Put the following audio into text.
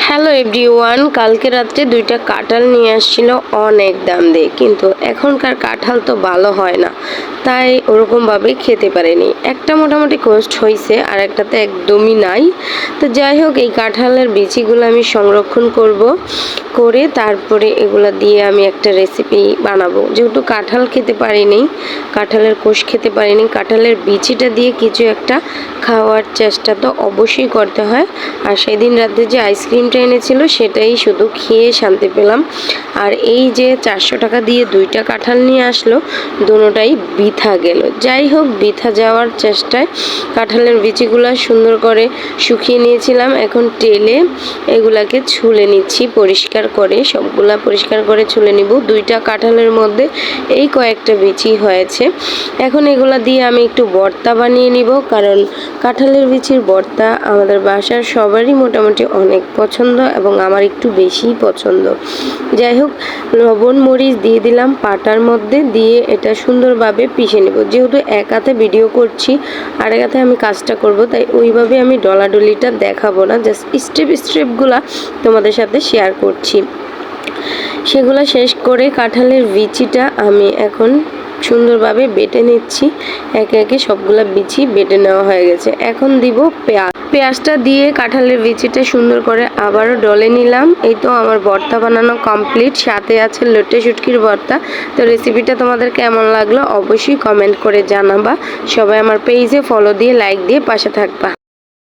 Hello everyone, কালকে রাত্রে দুইটা কাঁঠাল নিয়ে আসছিল অনেক দাম দিয়ে, কিন্তু এখনকার কাঁঠাল তো ভালো হয় না, তাই ওরকমভাবে খেতে পারিনি। একটা মোটামুটি কষ্ট হয়েছে আর একটাতে একদমই নাই। তো যাই হোক, এই কাঁঠালের বিচিগুলো আমি সংরক্ষণ করে তারপরে এগুলা দিয়ে আমি একটা রেসিপি বানাবো। যেহেতু কাঁঠাল খেতে পারিনি, কাঁঠালের কোষ খেতে পারিনি, কাঁঠালের বিচিটা দিয়ে কিছু একটা খাওয়ার চেষ্টা তো অবশ্যই করতে হয়। আর সেদিন রাতে যে আইসক্রিমটা এনেছিল সেটাই শুধু খেয়ে শান্তি পেলাম। আর এই যে 400 টাকা দিয়ে দুইটা কাঁঠাল নিয়ে আসলো, দুটোটাই বৃথা গেল। যাই হোক, বৃথা যাওয়ার চেষ্টায় কাঁঠালের বিচিগুলো সুন্দর করে শুকিয়ে নিয়েছিলাম। এখন টেলে এগুলাকে ছুলে নিচ্ছি, সবগুলা পরিষ্কার করে ছুলে নিব। দুইটা কাঁঠালের মধ্যে এই কয়েকটা বিচি হয়েছে। এখন এগুলা দিয়ে আমি একটু ভর্তা বানিয়ে নিব, কারণ কাঁঠালের বিচির ভর্তা আমাদের বাসার সবারই মোটামুটি অনেক পছন্দ এবং আমার একটু বেশিই পছন্দ। যাই হোক, লবণ মরিচ দিয়ে দিলাম পাটার মধ্যে, দিয়ে এটা সুন্দরভাবে পিষে নেব। যেহেতু এক হাতে ভিডিও করছি আর এক হাতে আমি কাজটা করব, তাই ওইভাবে আমি ডলাডলিটা দেখাবো না, জাস্ট স্টেপগুলা তোমাদের সাথে শেয়ার করছি। সেগুলো শেষ করে কাঁঠালের বিচিটা আমি এখন সুন্দরভাবে বেটে নিচ্ছি। একে একে সবগুলা বিচি বেটে নেওয়া হয়ে গেছে। এখন দিব পেঁয়াজটা দিয়ে কাঁঠালের বিচিটা সুন্দর করে আবারও ডলে নিলাম। এই তো আমার ভর্তা বানানো কমপ্লিট, সাথে আছে লটে শুটকির ভর্তা। তো রেসিপিটা তোমাদের কেমন লাগলো অবশ্যই কমেন্ট করে জানাবা। সবাই আমার পেজে ফলো দিয়ে লাইক দিয়ে পাশে থাকবা।